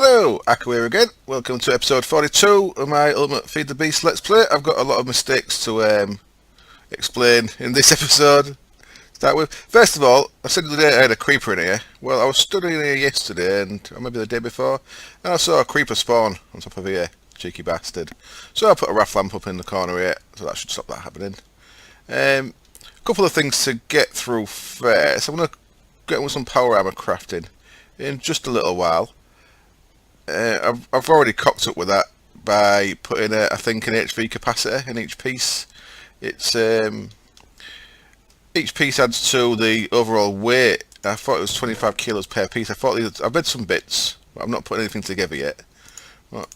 Hello, Akku here again. Welcome to episode 42 of my Ultimate Feed the Beast Let's Play. I've got a lot of mistakes to explain in this episode. Start with. First of all, I said the other day I had a creeper in here. Well, I was stood in here yesterday, or maybe the day before, and I saw a creeper spawn on top of here. Cheeky bastard. So I put a raft lamp up in the corner here, so that should stop that happening. A couple of things to get through first. I'm going to get with some power armor crafting in just a little while. I've already cocked up with that by putting I think an HV capacitor in each piece. It's each piece adds to the overall weight. I thought it was 25 kilos per piece. I've made some bits, but I'm not putting anything together yet. But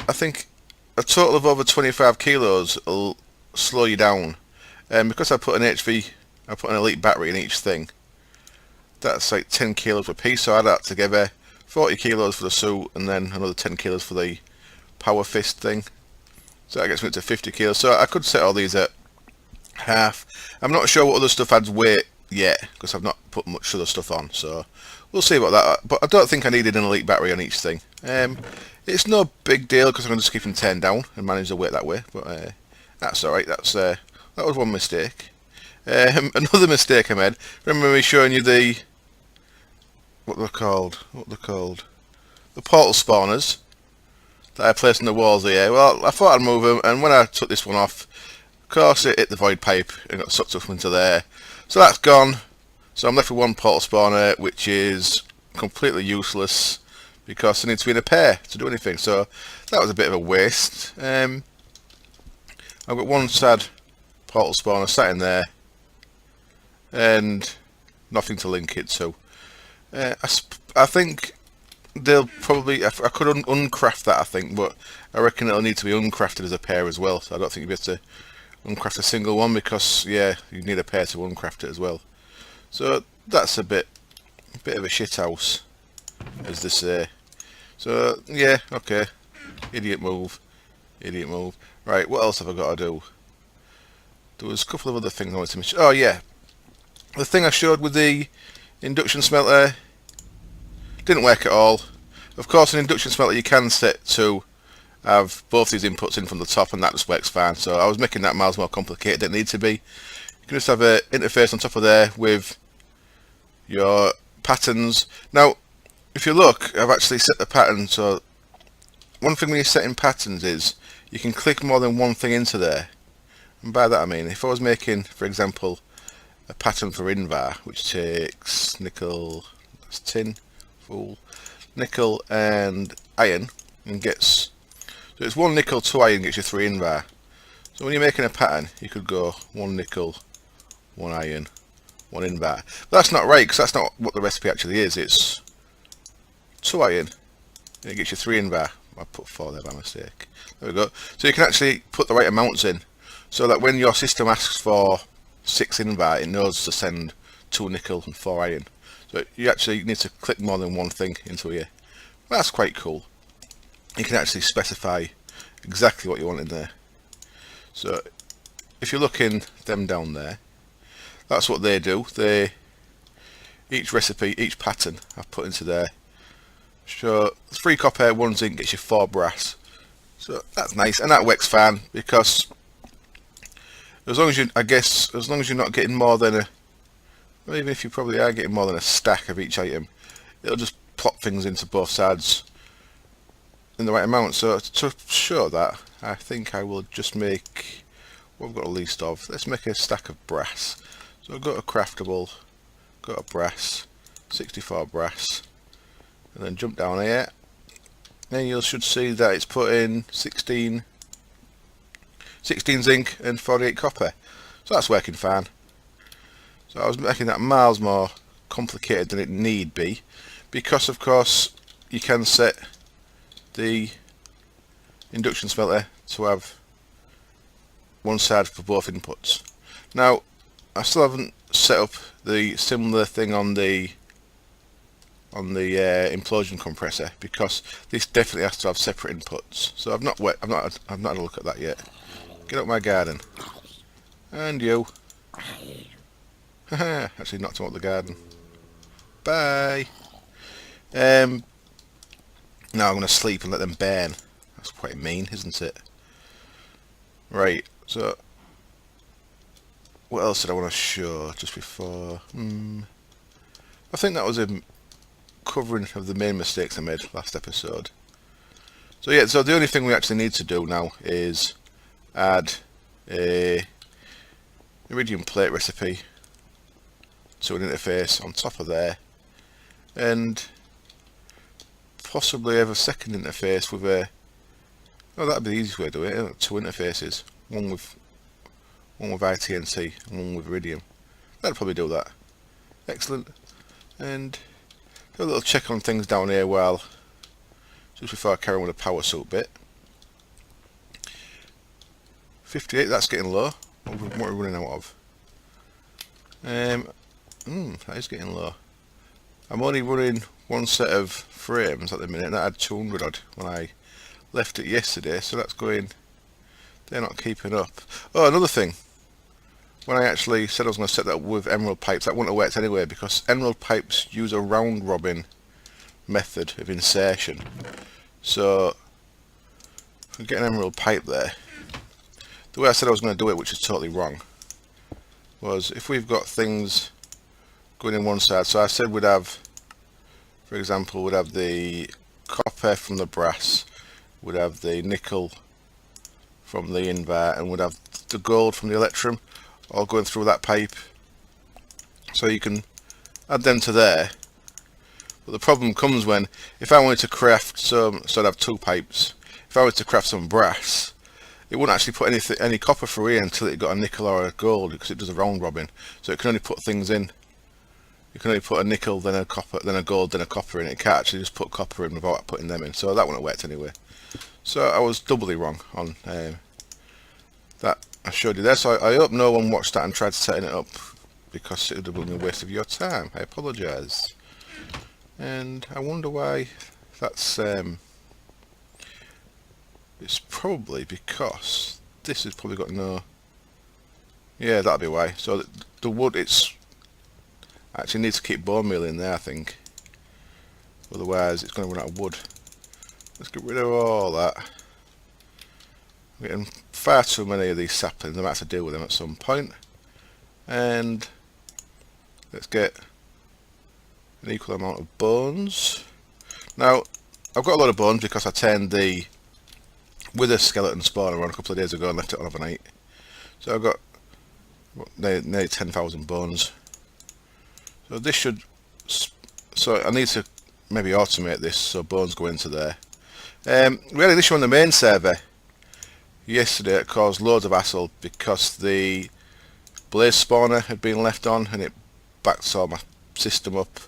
I think a total of over 25 kilos will slow you down. And because I put an elite battery in each thing, that's like 10 kilos per piece. So I add that together. 40 kilos for the suit, and then another 10 kilos for the power fist thing. So that gets me up to 50 kilos. So I could set all these at half. I'm not sure what other stuff adds weight yet, because I've not put much other stuff on. So we'll see about that. But I don't think I needed an elite battery on each thing. It's no big deal, because I'm going to just keep them 10 down and manage the weight that way. But that's alright. That was one mistake. Another mistake I made. Remember me showing you the... What they're called? The portal spawners that I placed in the walls here. Well, I thought I'd move them, and when I took this one off, of course it hit the void pipe and got sucked up into there. So that's gone. So I'm left with one portal spawner, which is completely useless because I need to be in a pair to do anything. So that was a bit of a waste. I've got one sad portal spawner sat in there, and nothing to link it to. I think they'll probably... I could uncraft that, I think, but I reckon it'll need to be uncrafted as a pair as well. So I don't think you'll be able to uncraft a single one, because, yeah, you need a pair to uncraft it as well. So that's a bit of a shit house, as they say. So, yeah, okay. Idiot move. Right, what else have I got to do? There was a couple of other things I wanted to mention. Oh, yeah. The thing I showed with the induction smelter didn't work at all. Of course, an induction smelter you can set to have both these inputs in from the top, and that just works fine. So I was making that miles more complicated than it needed to be. You can just have an interface on top of there with your patterns. Now, if you look, I've actually set the pattern. So one thing when you're setting patterns is you can click more than one thing into there. And by that I mean, if I was making, for example, a pattern for Invar, which takes nickel, that's tin, full, nickel and iron, and gets, so it's 1 nickel, 2 iron gets you 3 Invar. So when you're making a pattern, you could go 1 nickel, 1 iron, 1 Invar. But that's not right, because that's not what the recipe actually is. It's 2 iron, and it gets you 3 Invar. I put 4 there by mistake. There we go. So you can actually put the right amounts in, so that when your system asks for 6 Invar, it knows to send 2 nickel and 4 iron. So you actually need to click more than one thing into here. That's quite cool. You can actually specify exactly what you want in there. So if you look in them down there, that's what they do. Each recipe, each pattern I've put into there. So 3 copper, 1 zinc gets you 4 brass. So that's nice, and that works fine, because as long as you're not getting more than a, well, even if you probably are getting more than a stack of each item, it'll just plop things into both sides in the right amount. So to show that, I think I will just make what we've got a least of. Let's make a stack of brass. So I've got a craftable, got a brass, 64 brass, and then jump down here. Then you should see that it's put in 16 zinc and 48 copper. So that's working fine. So I was making that miles more complicated than it need be, because of course you can set the induction smelter to have one side for both inputs. Now I still haven't set up the similar thing on the implosion compressor, because this definitely has to have separate inputs. So I've not had a look at that yet. Get up my garden. And you. Actually knocked him out the garden. Bye. Now I'm going to sleep and let them burn. That's quite mean, isn't it? Right, so what else did I want to show just before? I think that was a covering of the main mistakes I made last episode. So yeah, so the only thing we actually need to do now is add a iridium plate recipe to an interface on top of there, and possibly have a second interface with a, oh, that'd be the easiest way to do it, two interfaces, one with ITNT and one with iridium. That'd probably do that. Excellent. And do a little check on things down here while, just before I carry on with the power suit bit. 58, that's getting low. What are we running out of? That is getting low. I'm only running one set of frames at the minute, and I had 200 odd when I left it yesterday, so that's going, they're not keeping up. Oh, another thing, when I actually said I was going to set that up with emerald pipes, that wouldn't have worked anyway, because emerald pipes use a round robin method of insertion. So if we get an emerald pipe there, the way I said I was going to do it, which is totally wrong, was if we've got things going in one side, so I said we'd have, for example, we'd have the copper from the brass, we'd have the nickel from the invert, and we'd have the gold from the electrum, all going through that pipe. So you can add them to there. But the problem comes when, if I wanted to craft some, so I'd have two pipes, if I wanted to craft some brass, it wouldn't actually put any copper through here until it got a nickel or a gold, because it does a round robin. So it can only put things in. You can only put a nickel, then a copper, then a gold, then a copper in. It can't actually just put copper in without putting them in. So that wouldn't have worked anyway. So I was doubly wrong on that I showed you there. So I hope no one watched that and tried setting it up, because it would have been a waste of your time. I apologise. And I wonder why that's... it's probably because this has probably got no... Yeah, that'll be why. So the wood, it's... actually needs to keep bone meal in there, I think. Otherwise it's going to run out of wood. Let's get rid of all that. We're getting far too many of these saplings. I might have to deal with them at some point. And let's get an equal amount of bones. Now, I've got a lot of bones because I turned the wither skeleton spawner on a couple of days ago and left it on overnight. So I've got nearly 10,000 bones. So this should, so I need to maybe automate this so bones go into there. We had an issue on the main server yesterday. It caused loads of hassle because the blaze spawner had been left on, and it backed all my system up,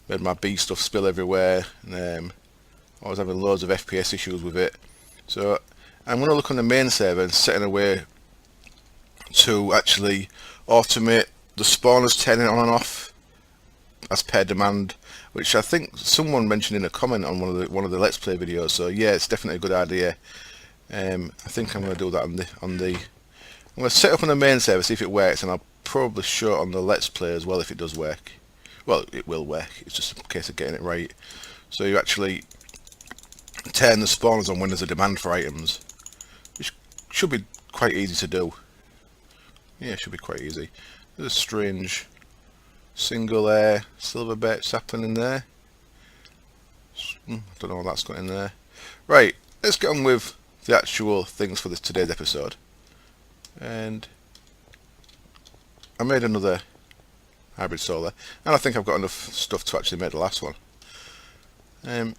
made my bee stuff spill everywhere, and I was having loads of FPS issues with it. So I'm going to look on the main server and setting a way to actually automate the spawners turning on and off as per demand, which I think someone mentioned in a comment on one of the Let's Play videos. So yeah, it's definitely a good idea. I think I'm going to do that I'm going to set up on the main server, see if it works, and I'll probably show it on the Let's Play as well if it does work. Well, it will work. It's just a case of getting it right. So you actually turn the spawners on when there's a demand for items, which should be quite easy to do. Yeah, it should be quite easy. There's a strange single silver birch sapling in there. I don't know what that's got in there. Right, let's get on with the actual things for today's episode. And I made another hybrid solar, and I think I've got enough stuff to actually make the last one. But I'm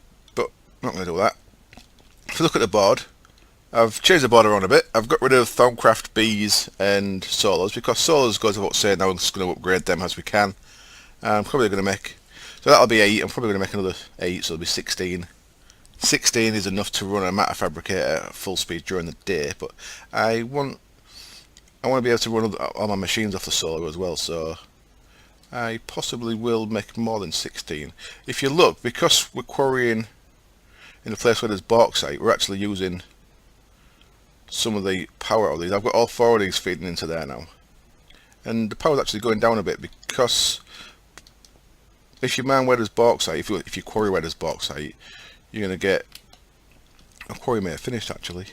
not going to do that. If you look at the board, I've changed the board around a bit. I've got rid of Thaumcraft bees and solars, because solars goes without saying. Now I'm just going to upgrade them as we can. I'm probably going to make, so that'll be 8. I'm probably going to make another 8, so it'll be 16. 16 is enough to run a matter fabricator at full speed during the day, but I want to be able to run all my machines off the solar as well, so I possibly will make more than 16. If you look, because we're quarrying in a place where there's bauxite, we're actually using some of the power out of these. I've got all 4 of these feeding into there now, and the power's actually going down a bit, because if you mine where there's bauxite, if you quarry where there's bauxite, you're going to get a quarry may have finished actually.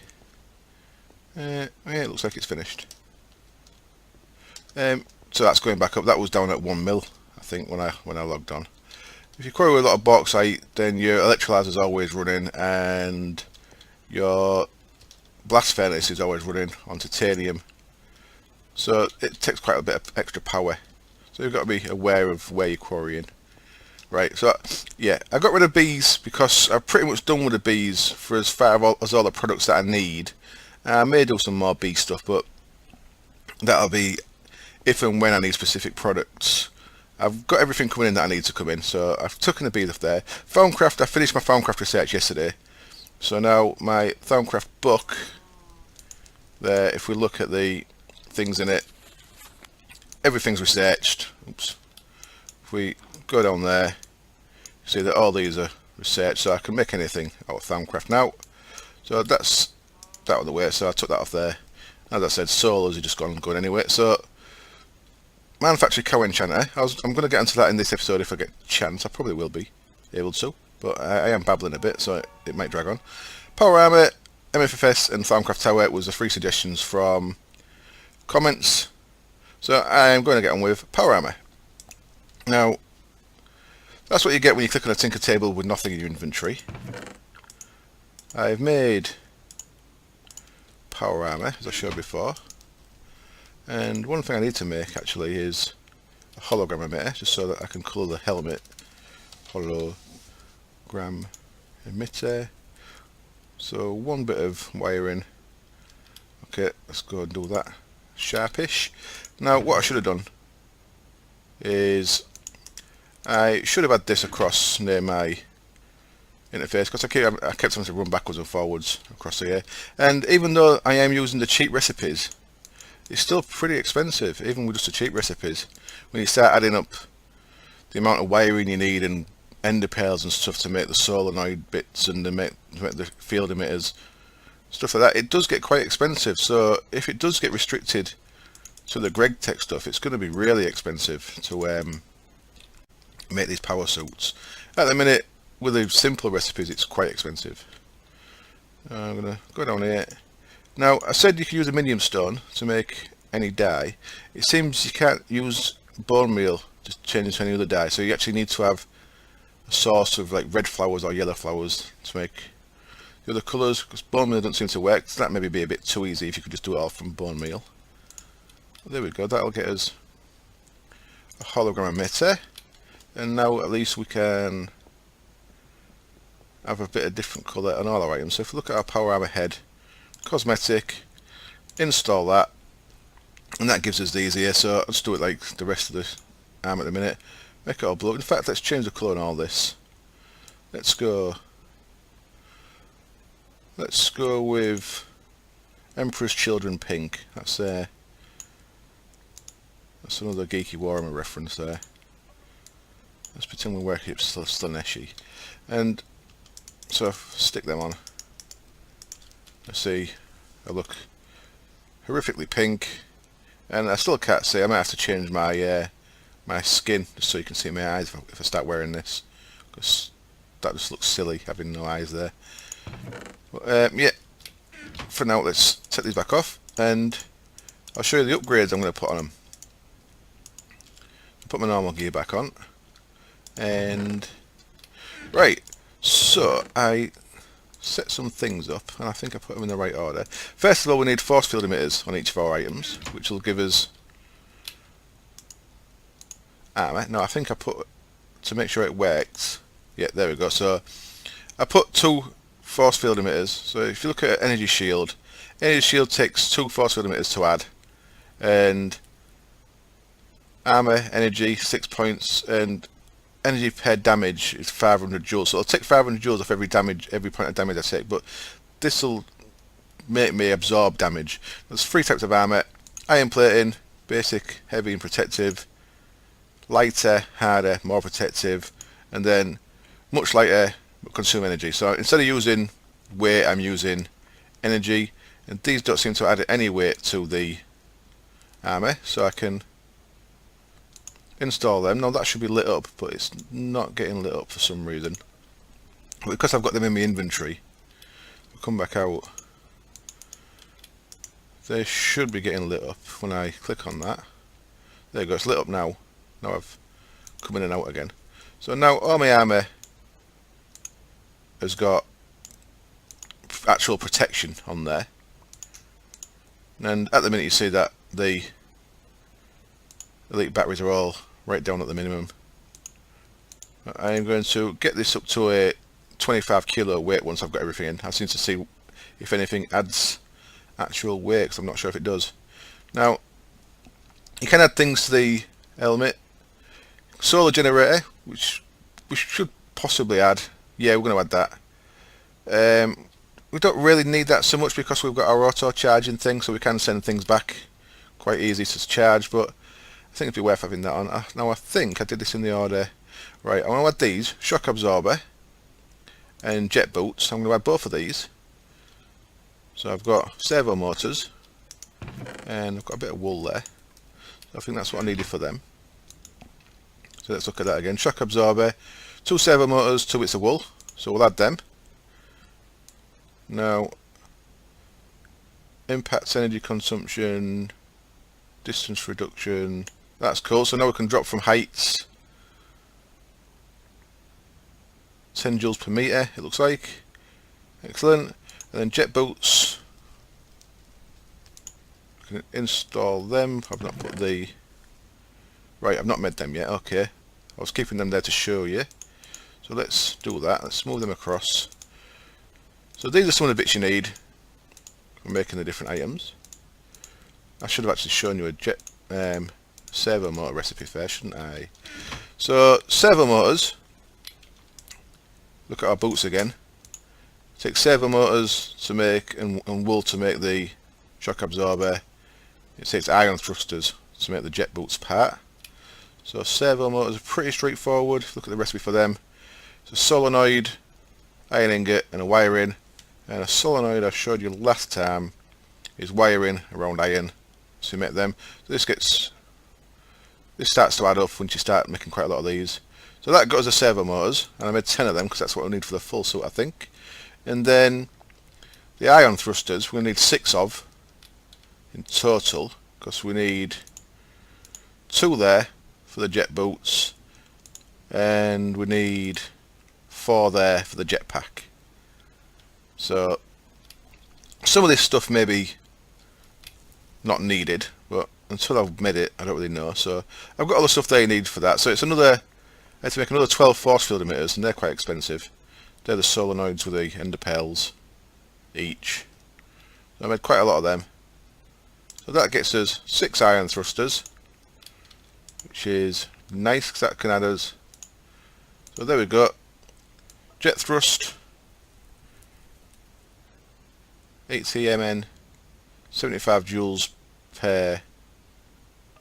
Yeah, it looks like it's finished. So that's going back up. That was down at 1 mil, I think, when I logged on. If you quarry with a lot of bauxite, then your electrolyzer is always running, and your blast furnace is always running on titanium. So it takes quite a bit of extra power. So you've got to be aware of where you're quarrying. Right, so yeah, I got rid of bees because I've pretty much done with the bees for as far as all the products that I need. I may do some more bee stuff, but that'll be if and when I need specific products. I've got everything coming in that I need to come in, so I've taken the bees off there. Thaumcraft, I finished my Thaumcraft research yesterday. So now my Thaumcraft book, there, if we look at the things in it, everything's researched. Oops. If we go down there, see that all these are researched, so I can make anything out of Thaumcraft now. So that's out of the way, so I took that off there. As I said, solars are just going anyway. So manufactured cow enchanter, I'm going to get into that in this episode if I get a chance. I probably will be able to, but I am babbling a bit, so it might drag on. Power armor, MFFS and Thaumcraft tower was the 3 suggestions from comments. So I am going to get on with power armor. Now, that's what you get when you click on a tinker table with nothing in your inventory. I've made power armor, as I showed before. And one thing I need to make actually is a hologram emitter, just so that I can colour the helmet. Hologram emitter. So one bit of wiring. Okay, let's go and do that. Sharpish. Now what I should have done is I should have had this across near my interface, because I kept having to run backwards and forwards across here. And even though I am using the cheap recipes, it's still pretty expensive, even with just the cheap recipes. When you start adding up the amount of wiring you need and ender pearls and stuff to make the solenoid bits and to make the field emitters, stuff like that, it does get quite expensive. So if it does get restricted to the Greg Tech stuff, it's going to be really expensive to make these power suits. At the minute, with the simple recipes, it's quite expensive. I'm going to go down here. Now, I said you could use a minium stone to make any dye. It seems you can't use bone meal to change into any other dye, so you actually need to have a source of like red flowers or yellow flowers to make the other colours, because bone meal doesn't seem to work. So that maybe be a bit too easy if you could just do it all from bone meal. There we go, that'll get us a hologram emitter, and now at least we can have a bit of different colour on all our items. So if we look at our power armor head, cosmetic, install that, and that gives us these here. So let's do it like the rest of the arm at the minute, make it all blue. In fact, let's change the colour on all this. Let's go with Emperor's Children pink. That's another geeky Warhammer reference there. Let's pretend we're working up Slaneshi, and so stick them on. Let's see, I look horrifically pink, and I still can't see. I might have to change my my skin just so you can see my eyes if I start wearing this, because that just looks silly having no eyes there. But, yeah, for now let's take these back off, and I'll show you the upgrades I'm going to put on them. Put my normal gear back on, and right, so I set some things up, and I think I put them in the right order. First of all, we need force field emitters on each of our items, which will give us armor. Now I think I put, to make sure it works, yeah, there we go. So I put 2 force field emitters. So if you look at energy shield takes 2 force field emitters to add, and armor energy 6 points, and energy per damage is 500 joules. So I'll take 500 joules off every point of damage I take, but this will make me absorb damage. There's 3 types of armor: iron plating, basic, heavy and protective; lighter, harder, more protective; and then much lighter but consume energy. So instead of using weight, I'm using energy, and these don't seem to add any weight to the armor, so I can install them. Now that should be lit up, but it's not getting lit up for some reason. because I've got them in my inventory, I'll come back out. They should be getting lit up when I click on that. There you go, it's lit up now. Now I've come in and out again. So now all my armour has got actual protection on there. And at the minute you see that the elite batteries are all right down at the minimum. I am going to get this up to a 25 kilo weight once I've got everything in. I seem to see if anything adds actual weight, because I'm not sure if it does. Now, you can add things to the helmet. Solar generator, which we should possibly add. Yeah, we're going to add that. We don't really need that so much because we've got our auto charging thing, so we can send things back quite easy to charge, but I think it'd be worth having that on. Now I think I did this in the order. Right, I want to add these, shock absorber and jet boots. I'm going to add both of these. So I've got servo motors and I've got a bit of wool there. So I think that's what I needed for them. So let's look at that again. Shock absorber, 2 servo motors, 2 bits of wool. So we'll add them. Now, impacts energy consumption, distance reduction. That's cool. So now we can drop from heights. 10 joules per meter, it looks like. Excellent. And then jet boots. I can install them. I've not put the... Right, I've not made them yet. Okay. I was keeping them there to show you. So let's do that. Let's move them across. So these are some of the bits you need for making the different items. I should have actually shown you a jet servo motor recipe first, shouldn't I? So servo motors. Look at our boots again. Take servo motors to make and wool to make the shock absorber. It takes iron thrusters to make the jet boots part. So servo motors are pretty straightforward. Look at the recipe for them. It's a solenoid, iron ingot and a wiring. And a solenoid I showed you last time is wiring around iron to make them. So this starts to add up once you start making quite a lot of these. So that got us the servo motors, and I made 10 of them because that's what we need for the full suit, I think. And then the iron thrusters we're going to need 6 of in total, because we need 2 there for the jet boots, and we need 4 there for the jetpack. So some of this stuff may be not needed, but until I've made it I don't really know. So I've got all the stuff they need for that. So it's another, I had to make another 12 force field emitters, and they're quite expensive. They're the solenoids with the ender pearls each. So I made quite a lot of them. So that gets us 6 iron thrusters, which is nice because that can add us. So there we go. Jet thrust, 80 mn, 75 joules per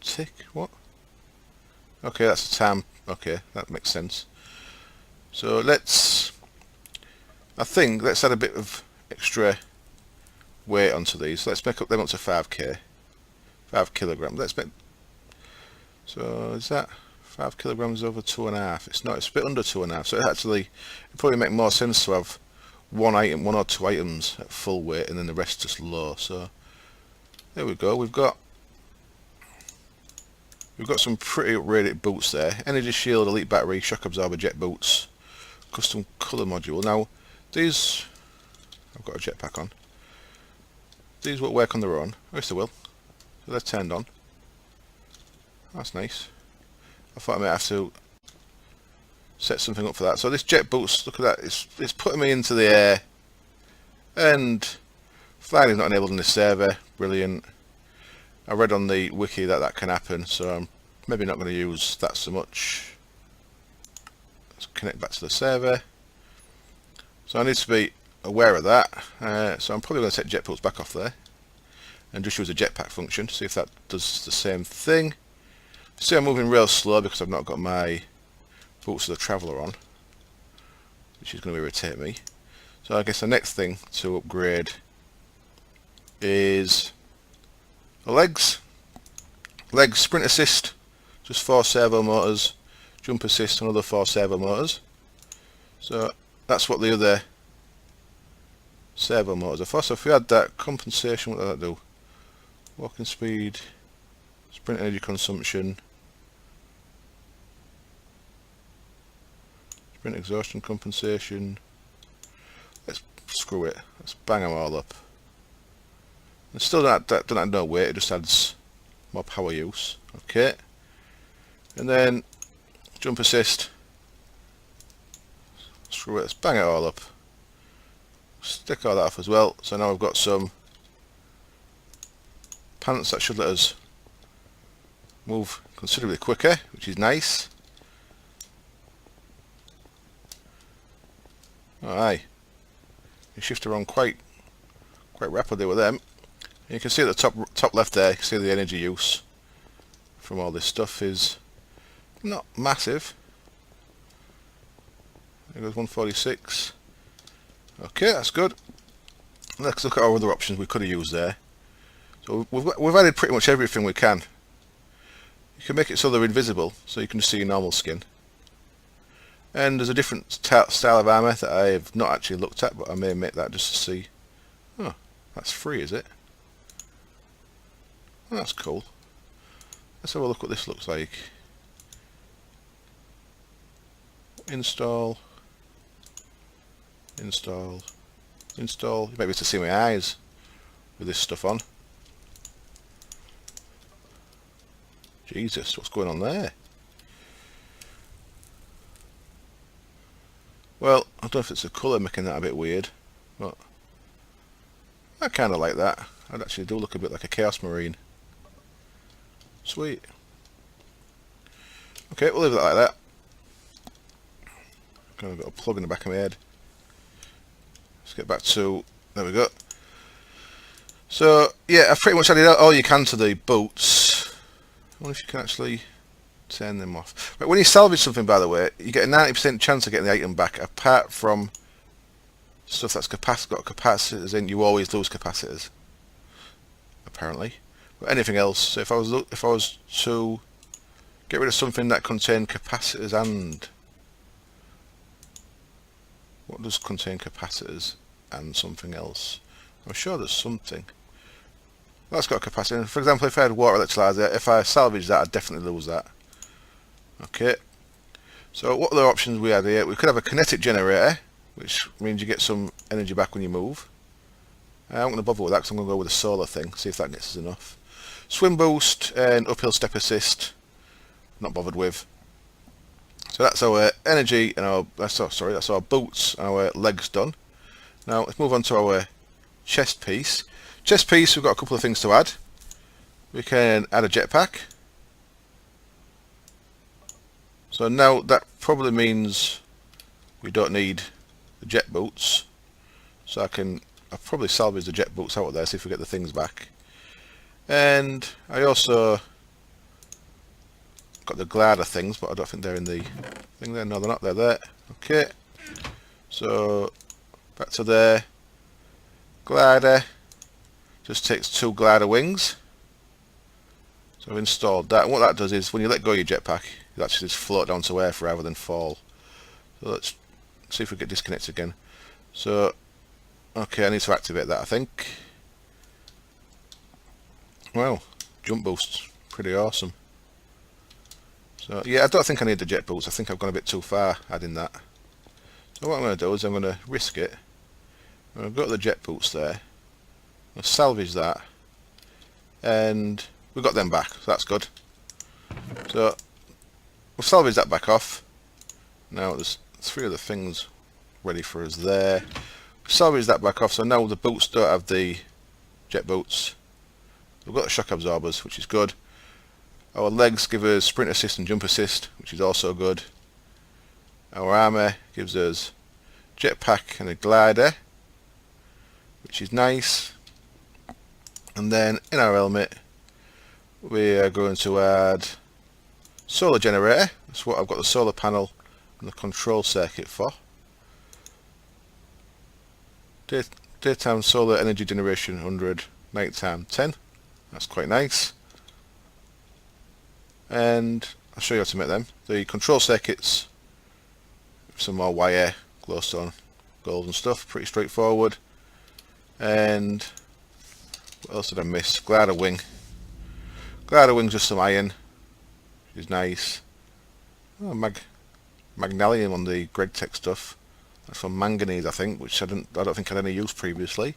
tick. What? Okay, that's a time. Okay, that makes sense. So let's add a bit of extra weight onto these. So let's make up them up to 5 kilograms. Let's make. So is that 5 kilograms over 2.5? It's not. It's a bit under 2.5. So it'd probably make more sense to have one or 2 items at full weight, and then the rest just low. So there we go. We've got some pretty rated boots there. Energy shield, elite battery, shock absorber, jet boots, custom colour module. Now these, I've got a jetpack on. These won't work on their own. I guess they will. So they're turned on. That's nice. I thought I might have to set something up for that. So this jet boots, look at that, it's putting me into the air, and flying is not enabled in this server. Brilliant. I read on the wiki that can happen, so I'm maybe not going to use that so much. Let's connect back to the server. So I need to be aware of that. So I'm probably going to take jet boots back off there and just use a jetpack function, see if that does the same thing. See, I'm moving real slow because I've not got my boots of the traveller on, which is going to irritate me. So I guess the next thing to upgrade is the legs. Legs, sprint assist, just 4 servo motors, jump assist, another 4 servo motors. So that's what the other servo motors are for. So if we had that compensation, what does that do? Walking speed, sprint energy consumption, sprint exhaustion compensation. Let's screw it. Let's bang them all up. And still don't add no weight, it just adds more power use. Okay. And then jump assist. Screw it, let's bang it all up. Stick all that off as well. So now we've got some pants that should let us move considerably quicker, which is nice. Aye. You shift around quite rapidly with them. And you can see at the top left there, you can see the energy use from all this stuff is not massive. There goes 146. Okay, that's good. Let's look at our other options we could have used there. So we've added pretty much everything we can. You can make it so they're invisible, so you can just see your normal skin. And there's a different style of armour that I have not actually looked at, but I may make that just to see. Oh, that's free, is it? Oh, that's cool. Let's have a look what this looks like. Install. Install. Install. You might be able to see my eyes with this stuff on. Jesus, what's going on there? Well, I don't know if it's the colour making that a bit weird, but I kind of like that. I'd actually do look a bit like a Chaos Marine. Sweet. Okay, we'll leave it like that. Kind of got a plug in the back of my head. Let's get back to, there we go. So yeah, I've pretty much added all you can to the boots. I wonder if you can actually turn them off. But when you salvage something, by the way, you get a 90% chance of getting the item back, apart from stuff that's got capacitors in. You always lose capacitors, apparently. But anything else, so if I was to get rid of something that contained capacitors, and what does contain capacitors and something else? I'm sure there's something. That's got a capacitor. For example, if I had water electrolyzer, if I salvage that, I'd definitely lose that. Okay. So what other options we had here? We could have a kinetic generator, which means you get some energy back when you move. I'm going to bother with that because I'm going to go with a solar thing, see if that gets us enough. Swim boost and uphill step assist, not bothered with. So that's our energy and our, that's our boots and our legs done. Now let's move on to our chest piece. Chest piece, we've got a couple of things to add. We can add a jetpack. So now that probably means we don't need the jet boots. So I'll probably salvage the jet boots out of there, see if we get the things back. And I also got the glider things, but I don't think they're in the thing there. No, they're not. They're there. Okay. So back to there. Glider. Just takes 2 glider wings. So I've installed that. And what that does is when you let go of your jetpack, you actually just float down to earth rather than fall. So let's see if we get disconnected again. So okay, I need to activate that, I think. Wow, jump boosts, pretty awesome. So yeah, I don't think I need the jet boots. I think I've gone a bit too far adding that. So what I'm going to do is I'm going to risk it. I'm going to go to the jet boots there. I'll salvage that, and we've got them back, so that's good. So we'll salvage that back off. Now there's 3 other things ready for us there. Salvage that back off, so now the boots don't have the jet boots. We've got the shock absorbers, which is good. Our legs give us sprint assist and jump assist, which is also good. Our armour gives us jetpack and a glider, which is nice. And then in our helmet we are going to add solar generator. That's what I've got the solar panel and the control circuit for. Daytime solar energy generation 100, nighttime 10. That's quite nice. And I'll show you how to make them. The control circuits, some more wire, glowstone gold and stuff, pretty straightforward. And what else did I miss? Glider wing. Glider wing's just some iron, which is nice. Oh, magnesium on the Greg Tech stuff. That's from manganese, I think, which I don't think I had any use previously.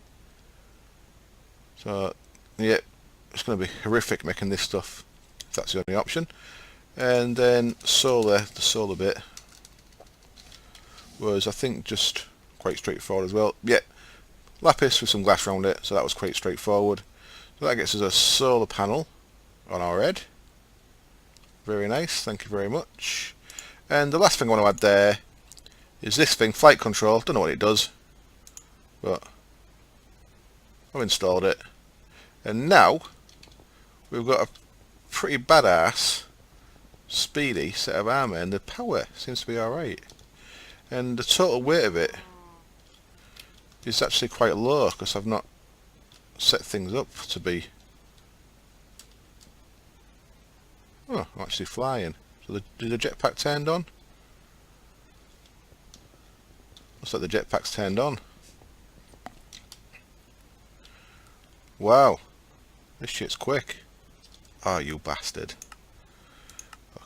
So yeah, it's going to be horrific making this stuff if that's the only option. And then the solar bit was, I think, just quite straightforward as well. Yeah, lapis with some glass around it, so that was quite straightforward. So that gets us a solar panel on our head. Very nice, thank you very much. And the last thing I want to add there is this thing, flight control. Don't know what it does, but I've installed it. And now we've got a pretty badass speedy set of armour, and the power seems to be alright. And the total weight of it is actually quite low because I've not set things up to be... Oh, I'm actually flying. So is the jetpack turned on? Looks like the jetpack's turned on. Wow. This shit's quick. Oh, you bastard.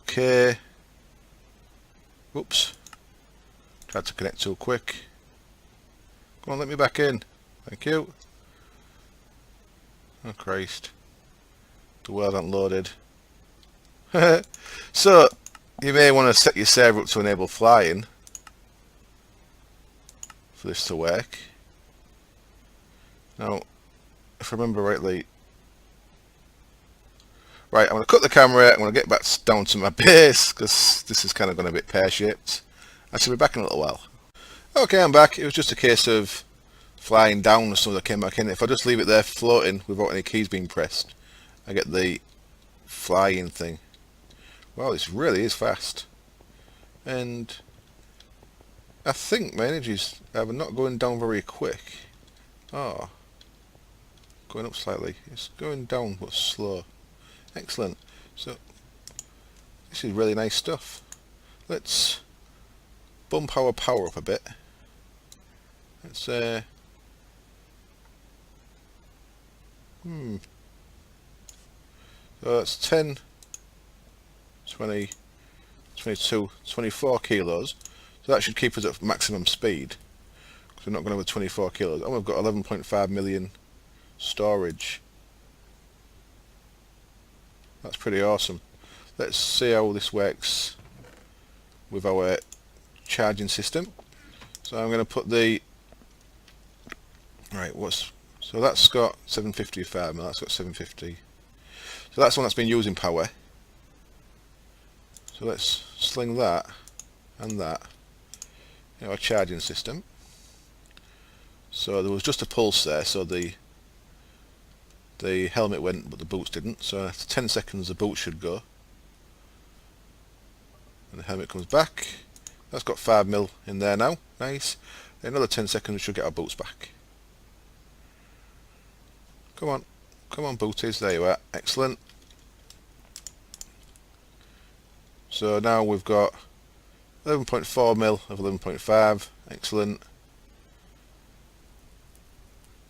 Okay. Whoops. Tried to connect too quick. Come on, let me back in. Thank you. Oh Christ. The world unloaded. So, you may want to set your server up to enable flying for this to work. Now, if I remember rightly... Right, I'm going to cut the camera, I'm going to get back down to my base, because this is kind of going a bit pear-shaped. I should be back in a little while. Okay, I'm back. It was just a case of flying down as soon as I came back in. If I just leave it there floating without any keys being pressed, I get the flying thing. Wow, this really is fast. And I think my energy's either not going down very quick. Oh, going up slightly. It's going down but slow. Excellent. So this is really nice stuff. Let's bump our power up a bit. Let's so that's 10, 20, 22, 24 kilos. So that should keep us at maximum speed, because we're not going over 24 kilos. And we've got 11.5 million storage. That's pretty awesome. Let's see how this works with our charging system. So I'm going to put the... Right, so that's got 755 mil, that's got 750. So that's one that's been using power. So let's sling that and that in our charging system. So there was just a pulse there, so the helmet went but the boots didn't. So after 10 seconds the boots should go. And the helmet comes back. That's got 5 mil in there now, nice. In another 10 seconds we should get our boots back. Come on booties, there you are, excellent. So now we've got 11.4 mil of 11.5, excellent.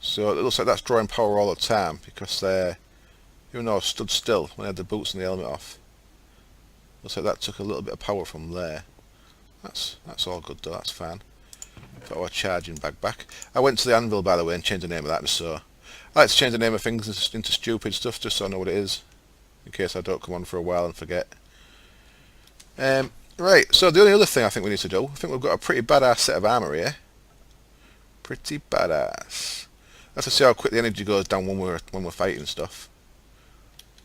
So it looks like that's drawing power all the time, because even though I stood still when I had the boots and the helmet off, looks like that took a little bit of power from there. That's all good though, that's fine. Put our charging bag back. I went to the anvil, by the way, and changed the name of that, just so I like to change the name of things into stupid stuff just so I know what it is, in case I don't come on for a while and forget. Right, so the only other thing I think we need to do, I think we've got a pretty badass set of armour here. Pretty badass. Let's see how quick the energy goes down when we're fighting stuff.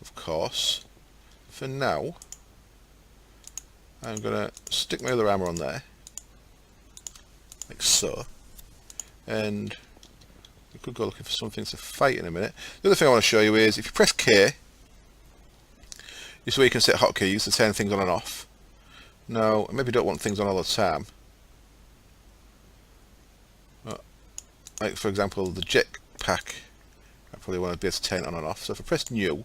Of course. For now, I'm gonna stick my other armour on there, like so, and we could go looking for something to fight in a minute. The other thing I want to show you is if you press K, this is where you can set hotkeys to turn things on and off. Now, I maybe don't want things on all the time. Like for example, the jetpack, I probably want to be able to turn it on and off. So if I press new,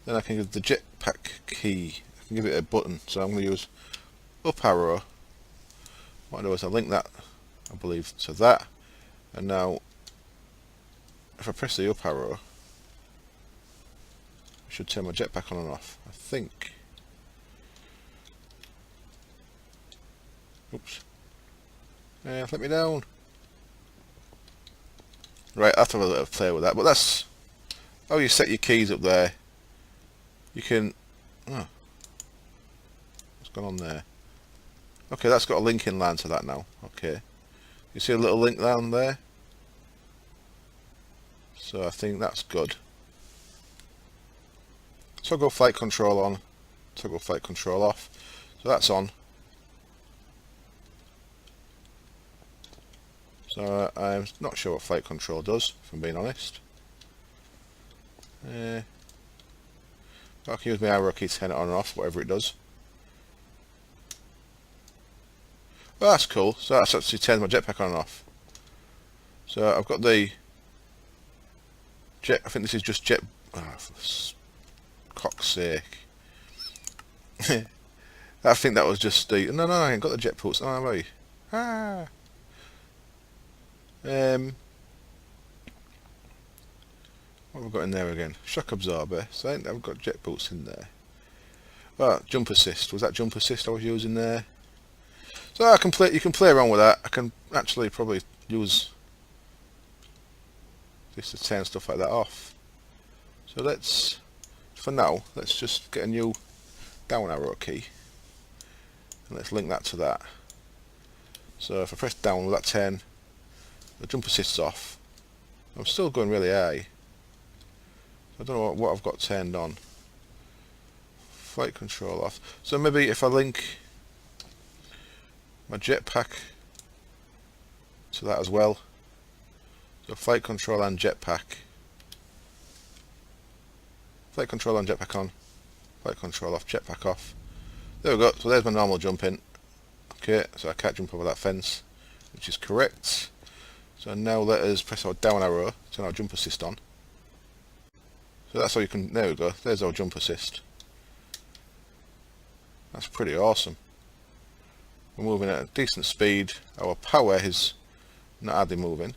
then I can give the jetpack key. I can give it a button. So I'm going to use up arrow, what I do is I link that, I believe, to that, and now if I press the up arrow, I should turn my jetpack on and off, I think. Oops. Let me down. Right, I have to have a little play with that, but that's how you set your keys up there. You can... Oh, what's going on there? Okay, that's got a linking line to that now. Okay. You see a little link down there? So I think that's good. Toggle flight control on, toggle flight control off. So that's on. So I'm not sure what flight control does, if I'm being honest. I can use my arrow key to turn it on and off, whatever it does. Well, that's cool. So that's actually turned my jetpack on and off. So I've got the jet. I think this is just jet. Oh, for cock's sake! I think that was just the. No, I ain't got the jet pulse. Oh, have I? Ah. What have we got in there again? Shock absorber. So I think I've got jet boots in there. Oh, jump assist. Was that jump assist I was using there? So I can play. You can play around with that. I can actually probably use this to turn stuff like that off. So let's, for now, let's just get a new down arrow key, and let's link that to that. So if I press down, will that turn the jump assist's off? I'm still going really high. I don't know what I've got turned on. Flight control off. So maybe if I link my jetpack to that as well. So flight control and jetpack. Flight control and jetpack on. Flight control off, jetpack off. There we go. So there's my normal jumping. Okay, so I can't jump over that fence, which is correct. So now let us press our down arrow, turn our jump assist on. So that's how you can, there we go, there's our jump assist. That's pretty awesome. We're moving at a decent speed, our power is not hardly moving.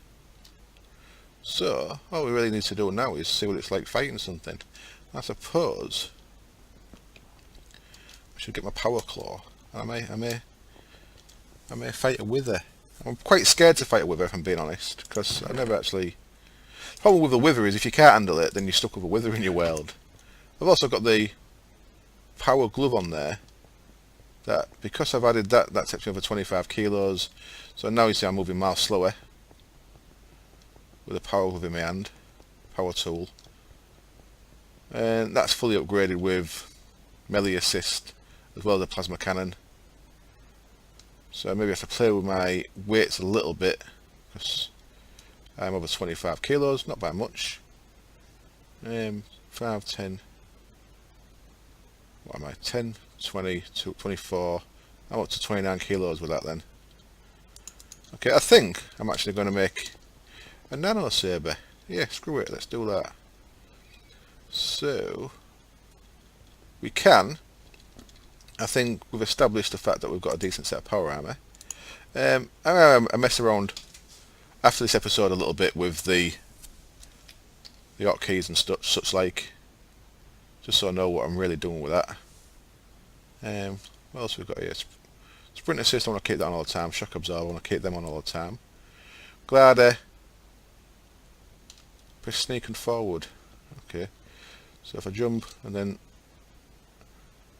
So, all we really need to do now is see what it's like fighting something. I suppose I should get my power claw. I may fight a wither. I'm quite scared to fight a wither, if I'm being honest, because I never actually... The problem with a wither is if you can't handle it, then you're stuck with a wither in your world. I've also got the power glove on there, that because I've added that takes me over 25 kilos, so now you see I'm moving miles slower with a power glove in my hand, power tool, and that's fully upgraded with melee assist as well as a plasma cannon. So maybe I have to play with my weights a little bit, because I'm over 25 kilos, not by much. 5, 10, what am I, 10, 20, 24, I'm up to 29 kilos with that then. Okay, I think I'm actually going to make a nano saber. Yeah, screw it, let's do that. So, we can, I think we've established the fact that we've got a decent set of power armor. I'm going to mess around after this episode a little bit with the hotkeys and such like, just so I know what I'm really doing with that. What else we've got here? Sprint assist, I want to keep that on all the time. Shock absorber, I want to keep them on all the time. Glider, press sneak and forward. Okay, so if I jump and then,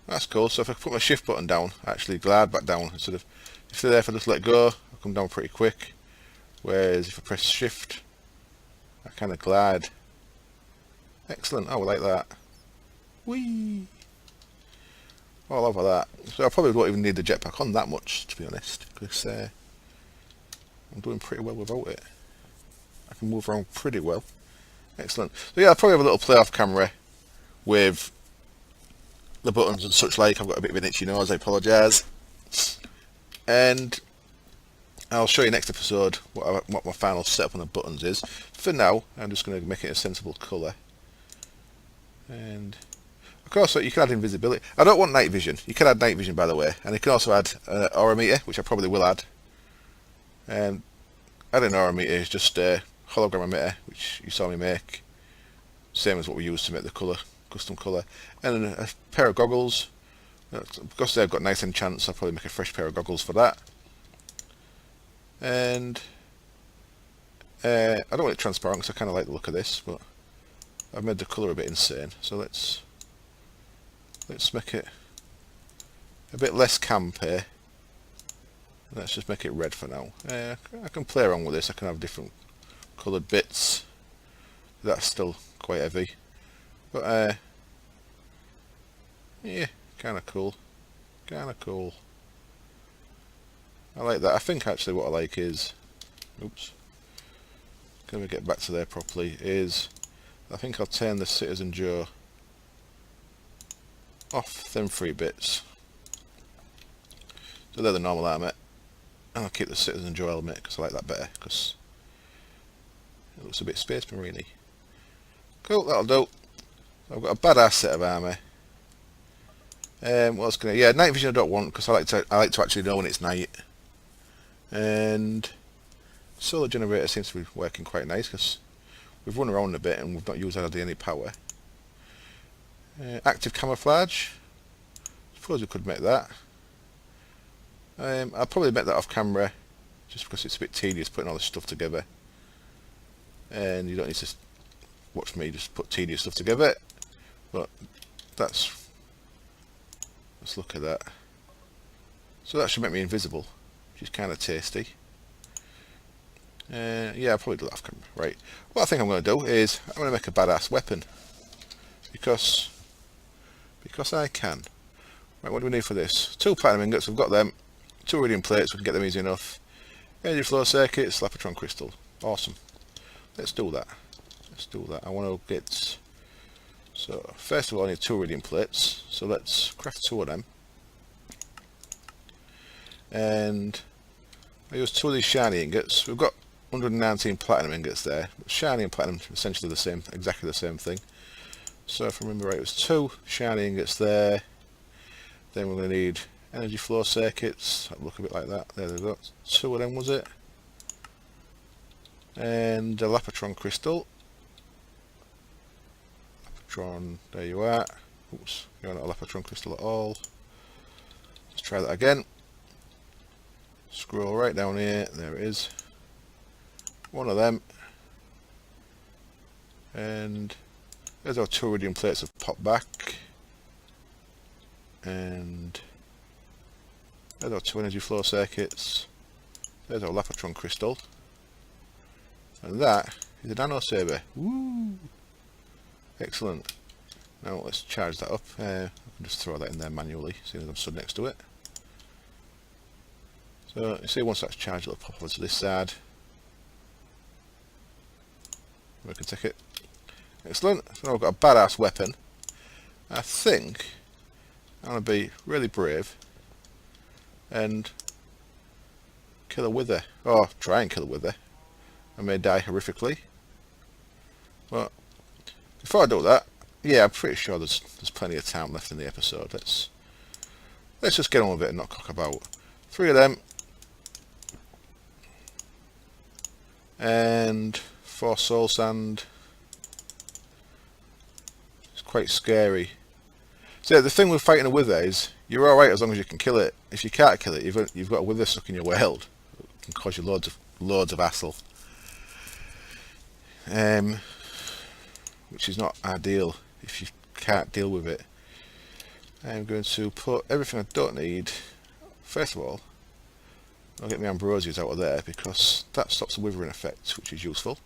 that's cool. So if I put my shift button down, I actually glide back down instead of, if they're there, if I just let go, I come down pretty quick. Whereas if I press shift, I kind of glide. Excellent, I would like that. Whee! All over that. So I probably won't even need the jetpack on that much, to be honest, because I'm doing pretty well without it. I can move around pretty well. Excellent. So yeah, I'll probably have a little play off camera with the buttons and such like. I've got a bit of an itchy nose, I apologise. And I'll show you next episode what my final setup on the buttons is. For now, I'm just going to make it a sensible colour. And of course, you can add invisibility. I don't want night vision. You can add night vision, by the way, and you can also add aura meter, which I probably will add. And adding an emitter is just a hologram emitter, which you saw me make. Same as what we used to make the colour, custom colour. And then a pair of goggles. Because they've got nice enchants, I'll probably make a fresh pair of goggles for that. And I don't want it transparent because I kind of like the look of this, but I've made the colour a bit insane. So let's make it a bit less camp here. Let's just make it red for now. I can play around with this. I can have different coloured bits. That's still quite heavy, but yeah, kind of cool. Kind of cool. I like that. I think actually what I like is, oops, can we get back to there properly, is I think I'll turn the Citizen Joe off them 3 bits. So they're the normal helmet, and I'll keep the Citizen Joe helmet because I like that better, because it looks a bit Space Marine-y. Cool, that'll do. I've got a badass set of armour. What else can I? Yeah, night vision I don't want because I like to actually know when it's night. And solar generator seems to be working quite nice because we've run around a bit and we've not used hardly any power. Active camouflage. Suppose we could make that. I'll probably make that off camera, just because it's a bit tedious putting all this stuff together. And you don't need to watch me just put tedious stuff together. But let's look at that. So that should make me invisible, which is kind of tasty. Yeah, I'll probably do that off camera. Right. What I think I'm going to do is I'm going to make a badass weapon because I can. Right, what do we need for this? 2 platinum ingots, we've got them. 2 iridium plates, we can get them easy enough. Energy flow circuit, Slapatron crystal. Awesome. Let's do that. Let's do that. I want to get... So, first of all I need 2 iridium plates. So let's craft 2 of them. And I use 2 of these shiny ingots. We've got 119 platinum ingots there. But shiny and platinum are essentially the same, exactly the same thing. So if I remember right, it was 2 shiny ingots there. Then we're going to need energy flow circuits. That'll look a bit like that. There we go. 2 of them, was it? And a Lapatron crystal. Lapatron, there you are. Oops, you're not a Lapatron crystal at all. Let's try that again. Scroll right down here. There it is. 1 of them. And there's our 2 iridium plates have popped back. And there's our 2 energy flow circuits. There's our Lapatron crystal. And that is a nano saber. Woo! Excellent. Now let's charge that up. I can just throw that in there manually, seeing as I'm stood next to it. So you see, once that's charged, it'll pop over to this side. We can take it. Excellent. So now we've got a badass weapon. I think I'm going to be really brave and kill a wither. Or try and kill a wither. I may die horrifically. But before I do that, yeah, I'm pretty sure there's plenty of time left in the episode. Let's just get on with it and not cock about. 3 of them. And 4 soul sand. It's quite scary. So the thing with fighting a wither is you're alright as long as you can kill it. If you can't kill it, you've got a wither stuck in your world. It can cause you loads of hassle. Which is not ideal if you can't deal with it. I'm going to put everything I don't need. First of all, I'll get my ambrosias out of there because that stops the withering effect, which is useful.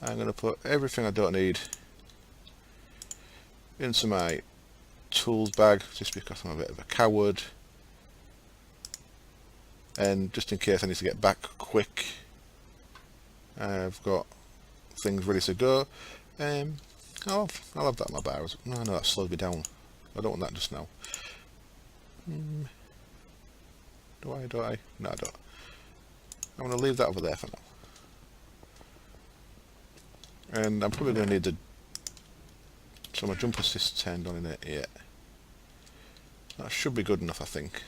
I'm going to put everything I don't need into my tools bag, just because I'm a bit of a coward. And just in case I need to get back quick, I've got things ready to go. I'll have that in my bar. No, that slows me down. I don't want that just now. Do I? No, I don't. I'm going to leave that over there for now. And I'm probably going to need so my jump assist turned on in it. Yeah. That should be good enough, I think.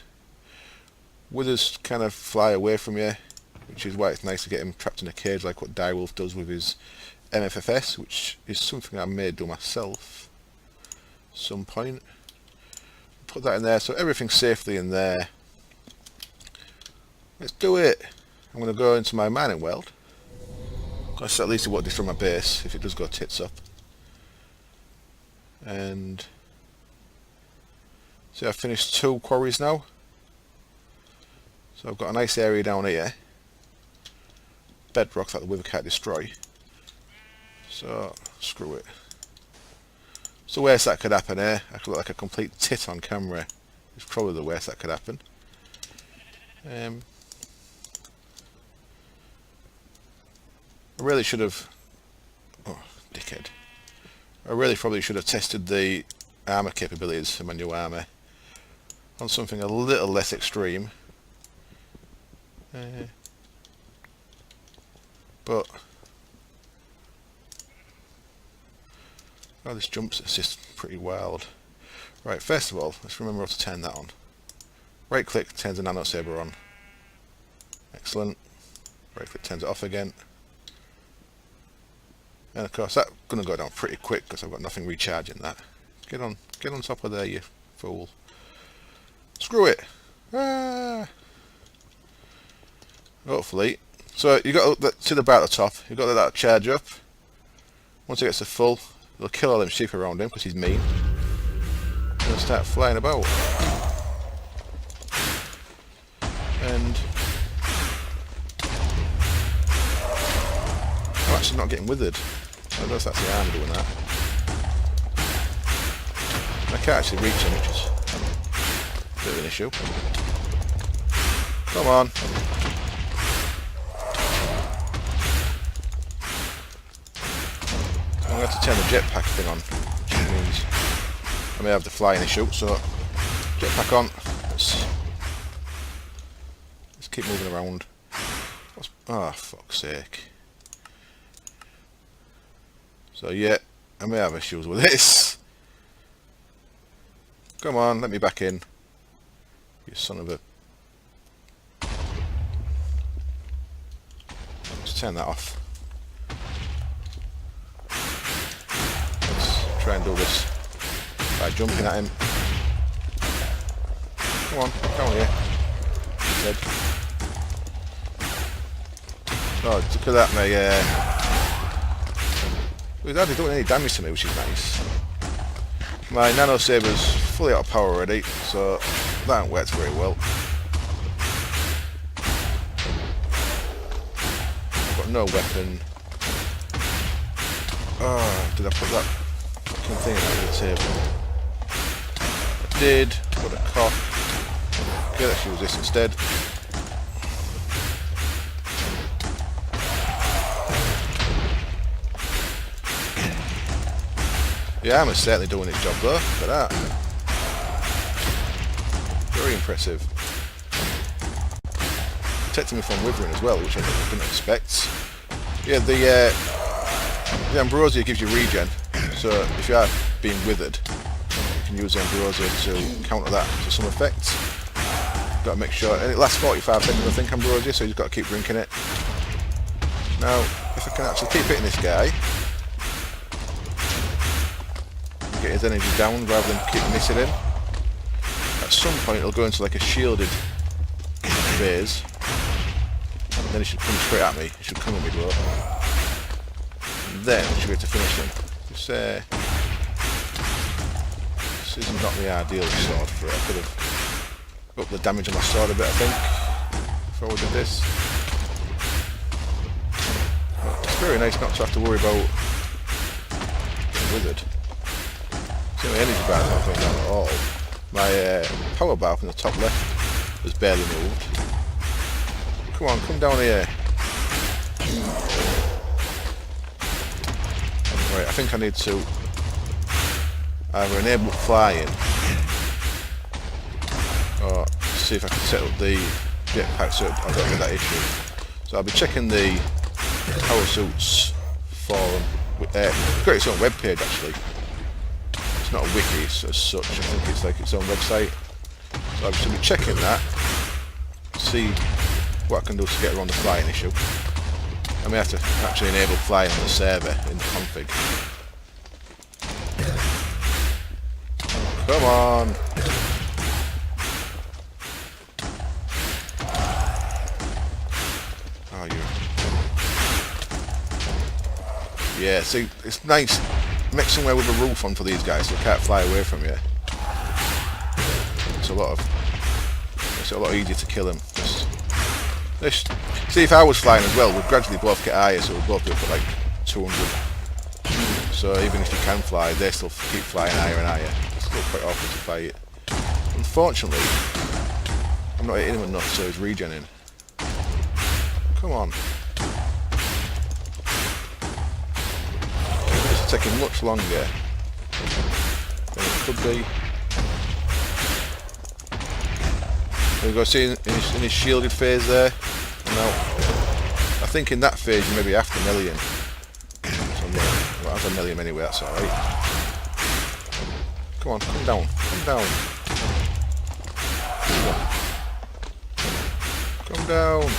Withers kind of fly away from you. which is why it's nice to get him trapped in a cage like what Direwolf does with his MFFS, which is something I may do myself at some point. Put that in there, so everything's safely in there. Let's do it. I'm going to go into my mining world. That's at least what destroy my base if it does go tits up. And see, I've finished 2 quarries now. So I've got a nice area down here. Bedrock that the Wither can't destroy. So screw it. So worst that could happen here. I could look like a complete tit on camera. It's probably the worst that could happen. I really should have... Oh, dickhead. I really probably should have tested the armour capabilities for my new armour on something a little less extreme. But... oh, this jump assist pretty wild. Right, first of all, let's remember how to turn that on. Right click turns the nano saber on. Excellent. Right click turns it off again. And of course that's going to go down pretty quick because I've got nothing recharging that. Get on top of there, you fool. Screw it. Ah. Hopefully. So you got to the bar at the top. You've got to let that charge up. Once it gets to full, it'll kill all them sheep around him because he's mean. And he'll start flying about. And I'm actually not getting withered. I guess that's the arm doing that. I can't actually reach him, which is a bit of an issue. Come on. I'm going to have to turn the jetpack thing on, which means I may have the flying issue, so jetpack on. Let's keep moving around. Oh, fuck's sake. So yeah, I may have issues with this. Come on, let me back in. You son of a... Let's turn that off. Let's try and do this by jumping at him. Come on, down here. Dead. Oh, look at that, mate. He's hardly doing any damage to me, which is nice. My nano saber's fully out of power already, so that hasn't worked very well. I've got no weapon. Oh, did I put that fucking thing on the table? I did. Put a cough. Okay, let's use this instead. The armour's certainly doing its job though. Look at that. Very impressive. Protecting me from withering as well, which I didn't expect. Yeah, the ambrosia gives you regen, so if you are being withered, you can use the ambrosia to counter that to some effect. Got to make sure, and it lasts 45 seconds I think, ambrosia, so you've got to keep drinking it. Now, if I can actually keep hitting this guy, get his energy down rather than keep missing him. At some point it'll go into like a shielded phase. And then he should come straight at me. He should come at me though. And then I should be able to finish him. This is not the ideal sword for it. I could have upped the damage on my sword a bit I think if I would have did this. But it's very nice not to have to worry about getting withered. My energy bar is not going down at all. My power bar from the top left has barely moved. Come on, come down here. Right, I think I need to either enable flying or see if I can set up the jetpack so I don't get that issue. So I'll be checking the power suits forum. It's got its own webpage actually. It's not a wiki as such, I think it's like its own website. So I should be checking that, see what I can do to get around the flying issue. I may have to actually enable flying on the server in the config. Come on! Oh, you. Yeah, see, it's nice. Make somewhere with a roof on for these guys so they can't fly away from you. It's a lot easier to kill them. See, if I was flying as well, we'd gradually both get higher, so we'd both be up at like 200. So even if you can fly, they still keep flying higher and higher. It's still quite awkward to fight. Unfortunately, I'm not hitting him enough, so he's regenning. Come on. It's taking much longer than it could be. There we go, see in his shielded phase there. Now, I think in that phase you may be after a million. So, well, that's a million anyway, that's alright. Come on, come down, come down. Come down.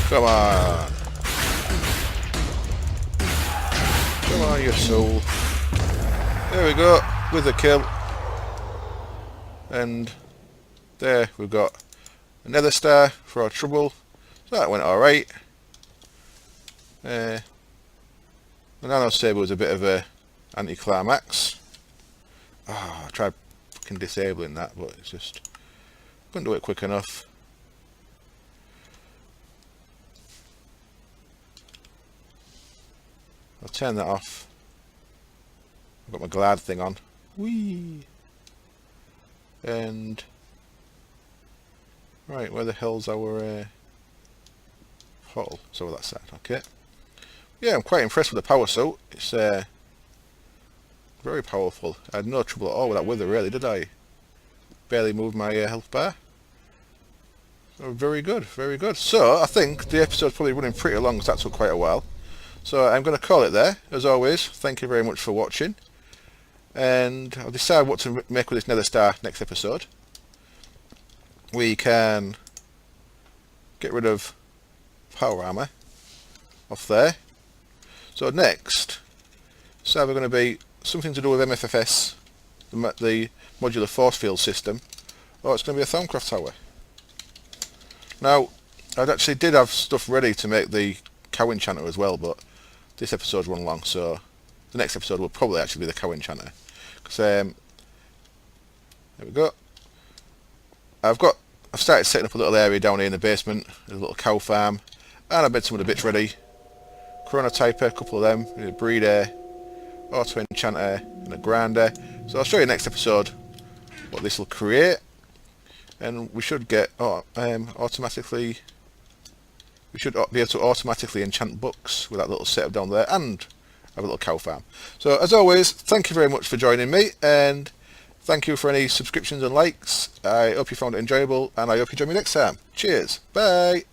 Come on. Come on, you soul. There we go, with the kill. And there we've got another star for our trouble. So that went alright. The nano saber was a bit of a anticlimax. Oh, I tried fucking disabling that, but it's just couldn't do it quick enough. I'll turn that off. I've got my glad thing on. Whee! And right, where the hell's our hole? So that's that. Okay. Yeah, I'm quite impressed with the power suit. It's very powerful. I had no trouble at all with that wither, really, did I? Barely moved my health bar. So very good, very good. So I think the episode's probably running pretty long, because that took quite a while. So I'm going to call it there. As always, thank you very much for watching. And I'll decide what to make with this nether star next episode. We can get rid of power armor off there. So next, it's either going to be something to do with MFFS, the modular force field system, or it's going to be a Thaumcraft tower. Now, I actually did have stuff ready to make the cow enchanter as well, but this episode's run long, so the next episode will probably actually be the cow enchanter. Because there we go. I've started setting up a little area down here in the basement, a little cow farm, and I've made some of the bits ready. Chronotyper, a couple of them, a breeder, auto enchanter, and a grinder. So I'll show you next episode what this will create, and we should get automatically. We should be able to automatically enchant books with that little setup down there, and have a little cow farm. So as always, thank you very much for joining me, and thank you for any subscriptions and likes. I hope you found it enjoyable, and I hope you join me next time. Cheers. Bye.